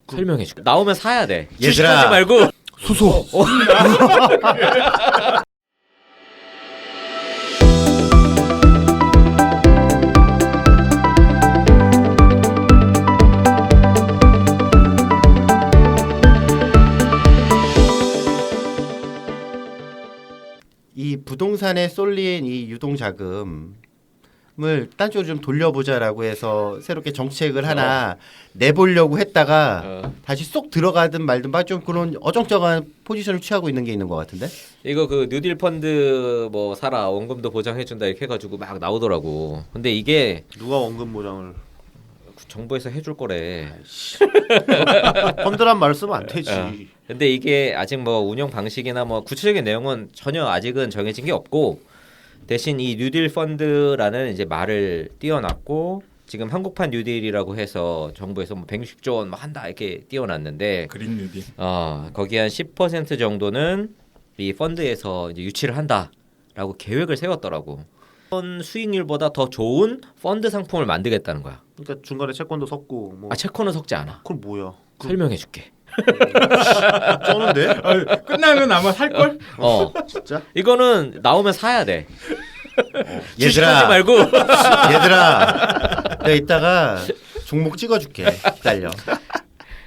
설명해줄게. 나오면 사야 돼. 얘들아. 주식하지 말고. 수소. 이 부동산에 쏠린 이 유동자금을 딴 쪽으로 좀 돌려보자라고 해서 새롭게 정책을 하나 내보려고 했다가 다시 쏙 들어가든 말든 막 좀 그런 어정쩡한 포지션을 취하고 있는 게 있는 것 같은데? 이거 그 뉴딜 펀드 뭐 사라 원금도 보장해준다 이렇게 해가지고 막 나오더라고. 근데 이게 누가 원금 보장을? 정부에서 해줄 거래. 펀드란 말을 쓰면 안 되지. 근데 이게 아직 뭐 운영 방식이나 뭐 구체적인 내용은 전혀 아직은 정해진 게 없고, 대신 이 뉴딜 펀드라는 이제 말을 띄워놨고, 지금 한국판 뉴딜이라고 해서 정부에서 뭐 160조 원 막 한다 이렇게 띄워놨는데, 그린 뉴딜. 거기 한 10% 정도는 이 펀드에서 이제 유치를 한다라고 계획을 세웠더라고. 수익률보다 더 좋은 펀드 상품을 만들겠다는 거야. 그러니까 중간에 채권도 섞고 뭐. 채권은 섞지 않아. 그럼 뭐야? 설명해줄게. 쩌는데? 끝나면 아마 살 걸? 진짜? 이거는 나오면 사야 돼. 주식하지 얘들아. 말고. 얘들아. 내가 이따가 종목 찍어줄게. 기다려.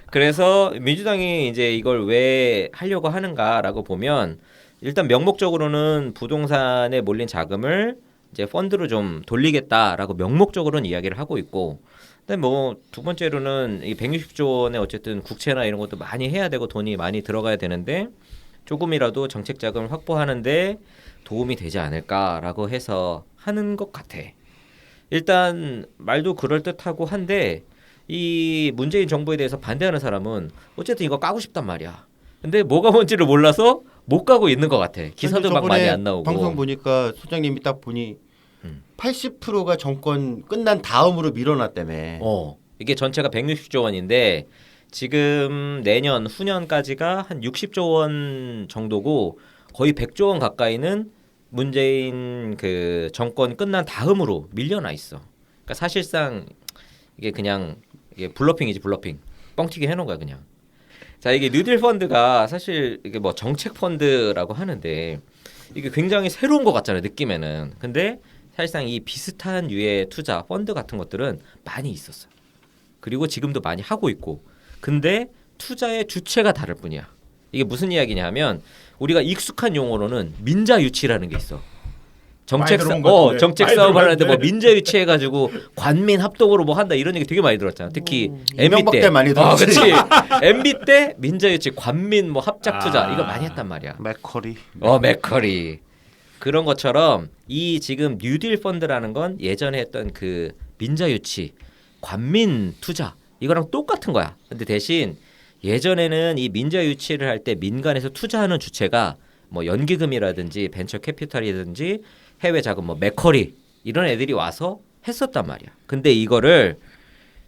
그래서 민주당이 이제 이걸 왜 하려고 하는가라고 보면, 일단 명목적으로는 부동산에 몰린 자금을 이제 펀드로 좀 돌리겠다라고 명목적으로는 이야기를 하고 있고, 근데 뭐 두 번째로는 이 160조 원의 어쨌든 국채나 이런 것도 많이 해야 되고 돈이 많이 들어가야 되는데, 조금이라도 정책 자금을 확보하는데 도움이 되지 않을까라고 해서 하는 것 같아. 일단 말도 그럴듯하고 한데, 이 문재인 정부에 대해서 반대하는 사람은 어쨌든 이거 까고 싶단 말이야. 근데 뭐가 뭔지를 몰라서 못 가고 있는 것 같아. 기사도 막 많이 안 나오고. 방송 보니까 소장님이 딱 보니 80%가 정권 끝난 다음으로 밀어놨다며. 이게 전체가 160조 원인데 지금 내년 후년까지가 한 60조 원 정도고, 거의 100조 원 가까이는 문재인 그 정권 끝난 다음으로 밀려나 있어. 그러니까 사실상 이게 그냥 이게 블러핑이지, 블러핑. 뻥튀기 해놓은 거야 그냥. 자, 이게 뉴딜 펀드가 사실 이게 뭐 정책 펀드라고 하는데 이게 굉장히 새로운 것 같잖아요, 느낌에는. 근데 사실상 이 비슷한 유의 투자 펀드 같은 것들은 많이 있었어. 그리고 지금도 많이 하고 있고. 근데 투자의 주체가 다를 뿐이야. 이게 무슨 이야기냐면, 우리가 익숙한 용어로는 민자 유치라는 게 있어. 정책 사업 하는데 뭐 민자 유치해가지고 관민 합동으로 뭐 한다 이런 얘기 되게 많이 들었잖아. 특히 MB 때 많이 들었지. 그렇지. MB 때 민자 유치, 관민 뭐 합작 투자 이거 많이 했단 말이야. 맥커리. 맥커리. 그런 것처럼 이 지금 뉴딜 펀드라는 건 예전에 했던 그 민자 유치, 관민 투자 이거랑 똑같은 거야. 근데 대신 예전에는 이 민자 유치를 할 때 민간에서 투자하는 주체가 뭐 연기금이라든지 벤처 캐피탈이라든지 해외 자금 뭐 맥커리 이런 애들이 와서 했었단 말이야. 근데 이거를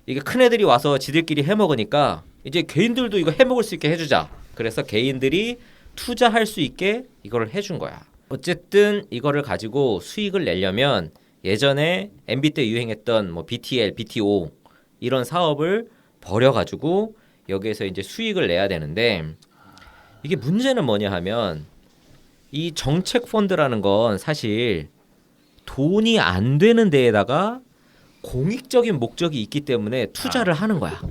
이게 큰 애들이 와서 지들끼리 해먹으니까 이제 개인들도 이거 해먹을 수 있게 해주자. 그래서 개인들이 투자할 수 있게 이거를 해준 거야. 어쨌든 이거를 가지고 수익을 내려면 예전에 MB 때 유행했던 뭐 BTL, BTO 이런 사업을 버려가지고 여기에서 이제 수익을 내야 되는데, 이게 문제는 뭐냐 하면 이 정책 펀드라는 건 사실 돈이 안 되는 데에다가 공익적인 목적이 있기 때문에 투자를 하는 거야.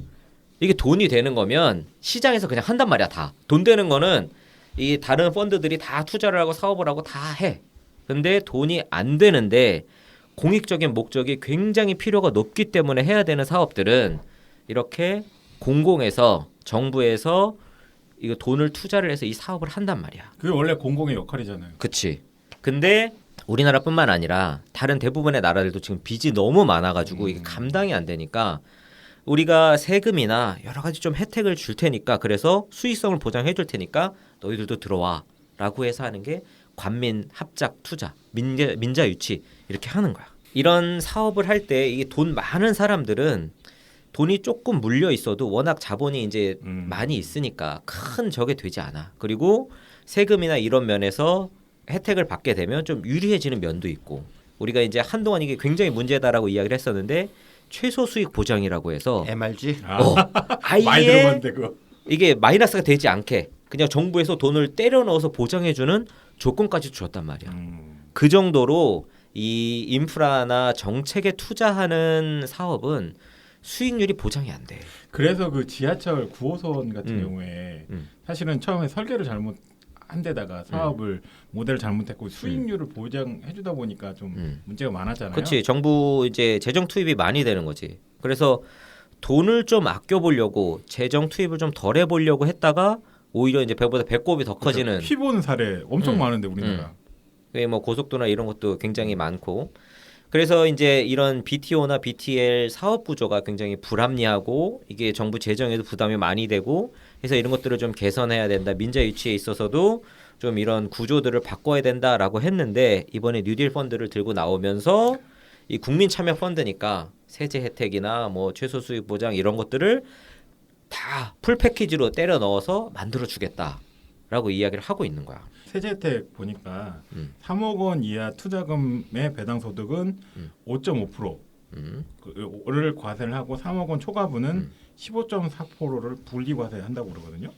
이게 돈이 되는 거면 시장에서 그냥 한단 말이야. 다 돈 되는 거는 이 다른 펀드들이 다 투자를 하고 사업을 하고 다 해. 근데 돈이 안 되는데 공익적인 목적이 굉장히 필요가 높기 때문에 해야 되는 사업들은 이렇게 공공에서, 정부에서 이거 돈을 투자를 해서 이 사업을 한단 말이야. 그게 원래 공공의 역할이잖아요. 그치. 근데 우리나라뿐만 아니라 다른 대부분의 나라들도 지금 빚이 너무 많아가지고 이게 감당이 안 되니까 우리가 세금이나 여러 가지 좀 혜택을 줄 테니까, 그래서 수익성을 보장해 줄 테니까 너희들도 들어와 라고 해서 하는 게 관민 합작 투자, 민자 유치 이렇게 하는 거야. 이런 사업을 할 때 이게 돈 많은 사람들은 돈이 조금 물려 있어도 워낙 자본이 이제 많이 있으니까 큰 적이 되지 않아. 그리고 세금이나 이런 면에서 혜택을 받게 되면 좀 유리해지는 면도 있고, 우리가 이제 한동안 이게 굉장히 문제다라고 이야기를 했었는데 최소 수익 보장이라고 해서 MRG. 아예 많이 들어봤는데 그거. 이게 마이너스가 되지 않게 그냥 정부에서 돈을 때려 넣어서 보장해주는 조건까지 주었단 말이야. 그 정도로 이 인프라나 정책에 투자하는 사업은 수익률이 보장이 안 돼. 그래서 그 지하철 9호선 같은 경우에 사실은 처음에 설계를 잘못한 데다가 사업을 모델을 잘못했고 수익률을 보장해주다 보니까 좀 문제가 많았잖아요. 그렇지. 정부 이제 재정 투입이 많이 되는 거지. 그래서 돈을 좀 아껴보려고 재정 투입을 좀 덜 해보려고 했다가 오히려 이제 배보다 배꼽이 더 커지는. 피 보는 사례 엄청 많은데 우리나라. 그게 뭐 고속도로나 이런 것도 굉장히 많고. 그래서 이제 이런 BTO나 BTL 사업 구조가 굉장히 불합리하고 이게 정부 재정에도 부담이 많이 되고 해서 이런 것들을 좀 개선해야 된다. 민자 유치에 있어서도 좀 이런 구조들을 바꿔야 된다라고 했는데 이번에 뉴딜 펀드를 들고 나오면서 이 국민 참여 펀드니까 세제 혜택이나 뭐 최소 수익 보장 이런 것들을 다 풀 패키지로 때려 넣어서 만들어 주겠다라고 이야기를 하고 있는 거야. 세제 혜택 보니까 3억 원 이하 투자금의 배당 소득은 5.5%를 과세를 하고 3억 원 초과분은 15.4%를 분리 과세한다고 그러거든요.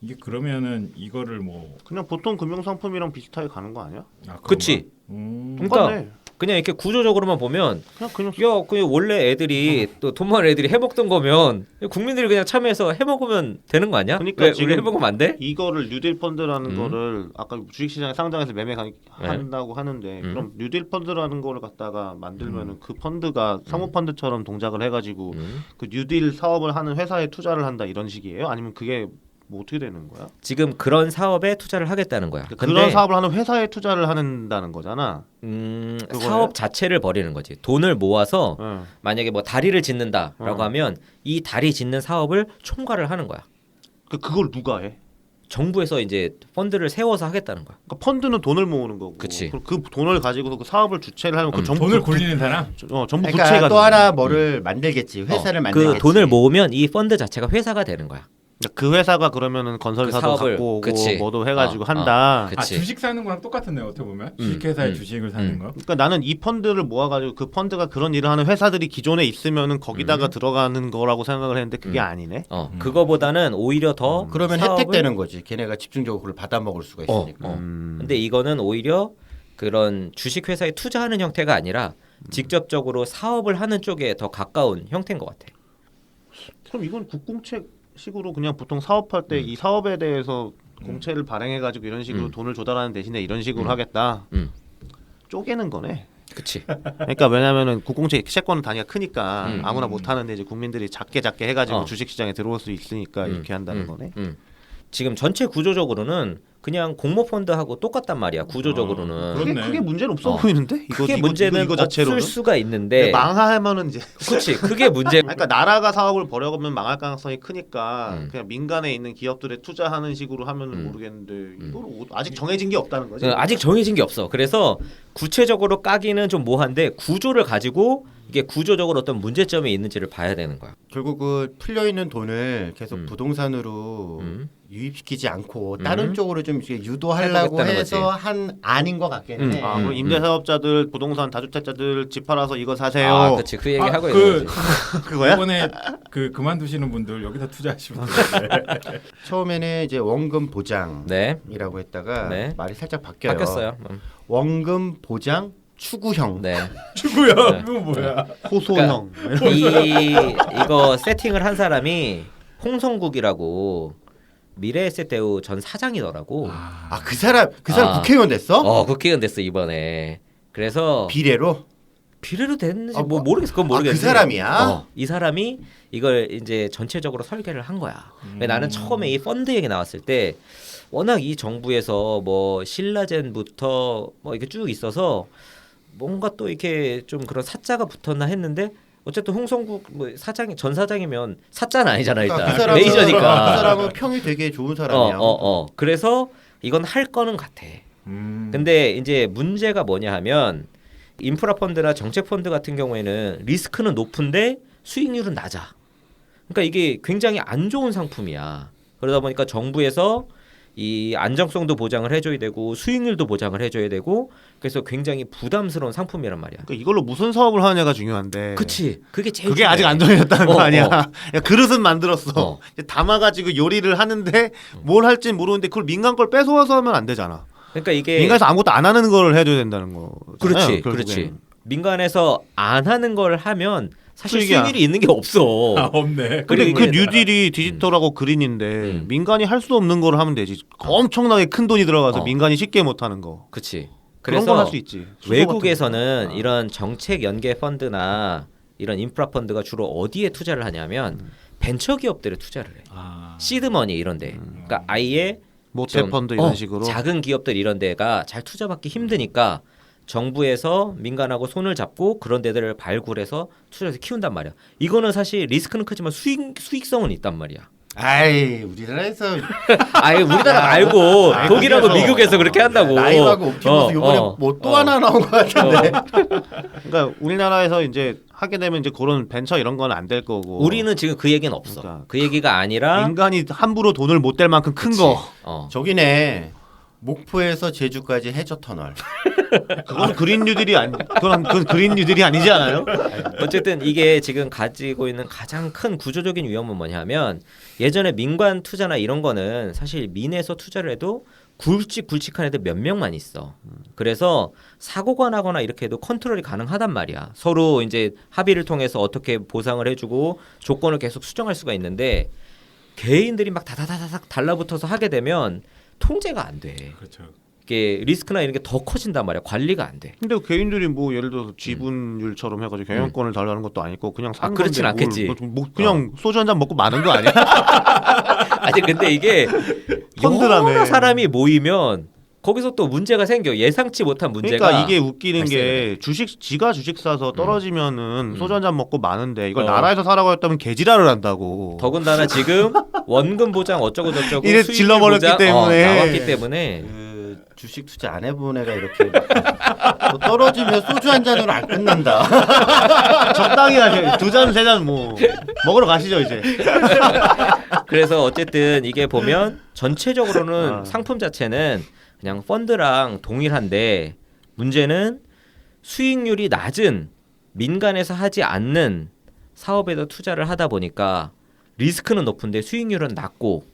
이게 그러면은 이거를 뭐 그냥 보통 금융 상품이랑 비슷하게 가는 거 아니야? 그치. 똑같네. 그냥 이렇게 구조적으로만 보면 그냥 야, 그 원래 애들이 또 돈 많은 애들이 해먹던 거면 국민들이 그냥 참여해서 해먹으면 되는 거 아니야? 그러니까 왜 지금 우리 해먹으면 안 돼? 이거를 뉴딜 펀드라는 거를 아까 주식시장에 상장해서 매매한다고 하는데 그럼 뉴딜 펀드라는 거를 갖다가 만들면은 그 펀드가 사모펀드처럼 동작을 해가지고 그 뉴딜 사업을 하는 회사에 투자를 한다 이런 식이에요? 아니면 그게 뭐 어떻게 되는 거야? 지금 그런 사업에 투자를 하겠다는 거야. 그러니까 그런 사업을 하는 회사에 투자를 한다는 거잖아. 사업 자체를 벌이는 거지. 돈을 모아서 응. 만약에 뭐 다리를 짓는다라고 하면 이 다리 짓는 사업을 총괄을 하는 거야. 그걸 누가 해? 정부에서 이제 펀드를 세워서 하겠다는 거야. 그러니까 펀드는 돈을 모으는 거고. 그치. 그럼 그 돈을 가지고서 그 사업을 주체를 하면 그 정부 돈을 굴리는 사람? 정부 그러니까 부채가 또 하나 뭐를 만들겠지. 회사를 만들겠지. 그 돈을 모으면 이 펀드 자체가 회사가 되는 거야. 그 회사가 그러면은 건설사도 그 사업을, 갖고 오고 그치. 뭐도 해가지고 어, 한다. 그치. 주식 사는 거랑 똑같은데 어떻게 보면 주식회사의 주식을 사는 거. 그러니까 나는 이 펀드를 모아가지고 그 펀드가 그런 일을 하는 회사들이 기존에 있으면은 거기다가 들어가는 거라고 생각을 했는데 그게 아니네. 그거보다는 오히려 더 그러면 사업을 혜택되는 거지. 걔네가 집중적으로 그걸 받아 먹을 수가 있으니까. 근데 이거는 오히려 그런 주식 회사에 투자하는 형태가 아니라 직접적으로 사업을 하는 쪽에 더 가까운 형태인 것 같아. 그럼 이건 국공채 식으로 그냥 보통 사업할 때 이 사업에 대해서 공채를 발행해가지고 이런 식으로 돈을 조달하는 대신에 이런 식으로 하겠다. 쪼개는 거네. 그치. 그러니까 왜냐면은 국공채 채권 단위가 크니까 아무나 못 하는데 이제 국민들이 작게 해가지고 주식시장에 들어올 수 있으니까 이렇게 한다는 거네. 지금 전체 구조적으로는 그냥 공모펀드하고 똑같단 말이야. 구조적으로는. 그게 문제는 없어 보이는데? 크게 문제는 이거 자체로는? 없을 수가 있는데 망하면은 이제 그치. 그게 문제. 그러니까 나라가 사업을 벌여가면 망할 가능성이 크니까 그냥 민간에 있는 기업들에 투자하는 식으로 하면은 모르겠는데 이걸 아직 정해진 게 없다는 거지. 아직 정해진 게 없어. 그래서 구체적으로 까기는 좀 뭐한데 구조를 가지고 이게 구조적으로 어떤 문제점이 있는지를 봐야 되는 거야. 결국은 풀려 있는 돈을 계속 부동산으로 유입시키지 않고 다른 쪽으로 좀 이렇게 유도하려고 해보겠다는 해서 한 안인 것 같긴 해. 그럼 임대사업자들, 부동산 다주택자들 집 팔아서 이거 사세요. 아, 그렇지. 그 얘기 하고 있는 거지. 그거야? 이번에 그만두시는 분들 여기다 투자하시면 돼요. 처음에는 이제 원금 보장이라고 네. 했다가 네. 말이 살짝 바뀌어요. 바뀌었어요. 원금 보장 추구형. 네. 추구야. 네. 그거 뭐야? 호소형. 이거 세팅을 한 사람이 홍성국이라고 미래에셋대우 전 사장이더라고. 그 사람 국회의원 됐어? 국회의원 됐어 이번에. 그래서 비례로? 비례로 됐는지 뭐 모르겠어. 그건 모르겠어. 그 사람이야? 이 사람이 이걸 이제 전체적으로 설계를 한 거야. 왜 나는 처음에 이 펀드 얘기 나왔을 때 워낙 이 정부에서 뭐 신라젠부터 뭐 이렇게 쭉 있어서 뭔가 또 이렇게 좀 그런 사자가 붙었나 했는데 어쨌든 홍성국 뭐 전 사장이면 사자는 아니잖아 일단. 그 사람은, 메이저니까. 그 사람은 평이 되게 좋은 사람이야. 그래서 이건 할 거는 같아. 근데 이제 문제가 뭐냐 하면 인프라 펀드나 정책 펀드 같은 경우에는 리스크는 높은데 수익률은 낮아. 그러니까 이게 굉장히 안 좋은 상품이야. 그러다 보니까 정부에서 이 안정성도 보장을 해줘야 되고 수익률도 보장을 해줘야 되고 그래서 굉장히 부담스러운 상품이란 말이야. 그러니까 이걸로 무슨 사업을 하느냐가 중요한데. 그치. 그게 제일 그게 중요해. 아직 안 정해졌다는 거 아니야. 어. 야, 그릇은 만들었어. 어. 이제 담아가지고 요리를 하는데 뭘 할지 모르는데 그걸 민간 걸 뺏어와서 하면 안 되잖아. 그러니까 이게 민간에서 아무것도 안 하는 걸 해줘야 된다는 거. 그렇지, 그렇지. 민간에서 안 하는 걸 하면 사실 수익률이 있는 게 없어. 없네. 근데 그리고 그 이게- 뉴딜이 디지털하고 그린인데 민간이 할 수 없는 걸 하면 되지. 엄청나게 큰 돈이 들어가서 민간이 쉽게 못 하는 거. 그치. 그런 그래서 걸 할 수 있지. 외국에서는 이런 정책 연계 펀드나 이런 인프라 펀드가 주로 어디에 투자를 하냐면 벤처 기업들에 투자를 해. 시드머니 이런데. 그러니까 아예 모태 좀, 펀드 이런 식으로. 작은 기업들 이런 데가 잘 투자받기 힘드니까 정부에서 민간하고 손을 잡고 그런 데들을 발굴해서 투자해서 키운단 말이야. 이거는 사실 리스크는 크지만 수익성은 있단 말이야. 아이 우리나라에서 아예 우리나라 말고 독일하고 미국에서 그렇게 한다고. 라이브하고 옵티머스 요번에 뭐 또 하나 나온 것 같은데. 그러니까 우리나라에서 이제 하게 되면 이제 그런 벤처 이런 건 안 될 거고. 우리는 지금 그 얘기는 없어. 그러니까 그 얘기가 아니라 민간이 함부로 돈을 못 댈 만큼 큰 그치. 거. 저기네 목포에서 제주까지 해저 터널. 그건 그린 뉴딜이 그건 그린 뉴딜이 아니지 않아요? 어쨌든 이게 지금 가지고 있는 가장 큰 구조적인 위험은 뭐냐면 예전에 민간 투자나 이런 거는 사실 민에서 투자를 해도 굵직굵직한 애들 몇 명만 있어. 그래서 사고가 나거나 이렇게 해도 컨트롤이 가능하단 말이야. 서로 이제 합의를 통해서 어떻게 보상을 해주고 조건을 계속 수정할 수가 있는데 개인들이 막 다다다닥 달라붙어서 하게 되면 통제가 안 돼. 그렇죠. 이게 리스크나 이런 게 더 커진단 말이야. 관리가 안 돼. 근데 개인들이 뭐 예를 들어서 지분율처럼 해가지고 경영권을 달라는 것도 아니고 그냥 사는 그렇진 건데 않겠지. 뭐 그냥 소주 한 잔 먹고 마는 거 아니야? 아니 근데 이게 펀드라며. 여러 사람이 모이면 거기서 또 문제가 생겨. 예상치 못한 문제가. 그러니까 이게 웃기는 게 발생해. 지가 주식 사서 떨어지면은 소주 한 잔 먹고 마는데 이걸 나라에서 사라고 했다면 개지랄을 한다고. 더군다나 지금 원금 보장 어쩌고 저쩌고 이래 수익률 질러버렸기 보장, 때문에. 나왔기 때문에 그 주식 투자 안 해본 애가 이렇게 뭐 떨어지면 소주 한 잔으로 안 끝난다. 적당히 하셔. 두 잔 세 잔 뭐 먹으러 가시죠 이제. 그래서 어쨌든 이게 보면 전체적으로는 상품 자체는 그냥 펀드랑 동일한데 문제는 수익률이 낮은 민간에서 하지 않는 사업에다 투자를 하다 보니까 리스크는 높은데 수익률은 낮고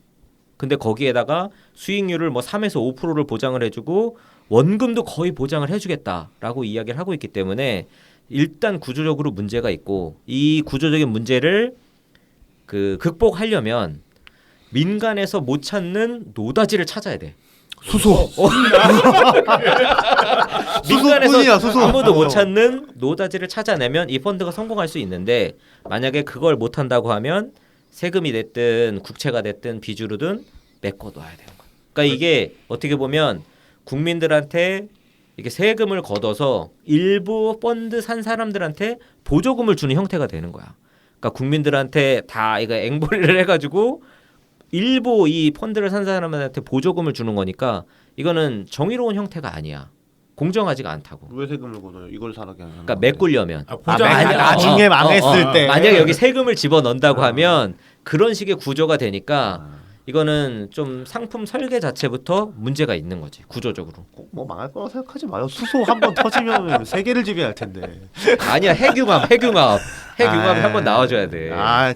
근데 거기에다가 수익률을 뭐 3에서 5%를 보장을 해주고 원금도 거의 보장을 해주겠다라고 이야기를 하고 있기 때문에 일단 구조적으로 문제가 있고 이 구조적인 문제를 극복하려면 민간에서 못 찾는 노다지를 찾아야 돼. 수소. 민간에서 수소뿐이야, 수소. 아무도 못 찾는 노다지를 찾아내면 이 펀드가 성공할 수 있는데 만약에 그걸 못 한다고 하면 세금이 됐든 국채가 됐든 비주류든 메꿔둬야 되는 거야. 그러니까 이게 어떻게 보면 국민들한테 이게 세금을 걷어서 일부 펀드 산 사람들한테 보조금을 주는 형태가 되는 거야. 그러니까 국민들한테 다 이거 앵벌이를 해가지고 일부 이 펀드를 산 사람한테 보조금을 주는 거니까 이거는 정의로운 형태가 아니야. 공정하지가 않다고. 왜 세금을 걷어요? 이걸 사라게 하는. 그러니까 메꾸려면 나중에 망했을 때. 만약에 여기 세금을 집어넣는다고 하면 그런 식의 구조가 되니까 이거는 좀 상품 설계 자체부터 문제가 있는 거지 구조적으로. 뭐 망할 거라고 생각하지 마요. 수소 한 번 터지면 세계를 지배할 텐데. 아니야 핵융합 한번 나와줘야 돼. 아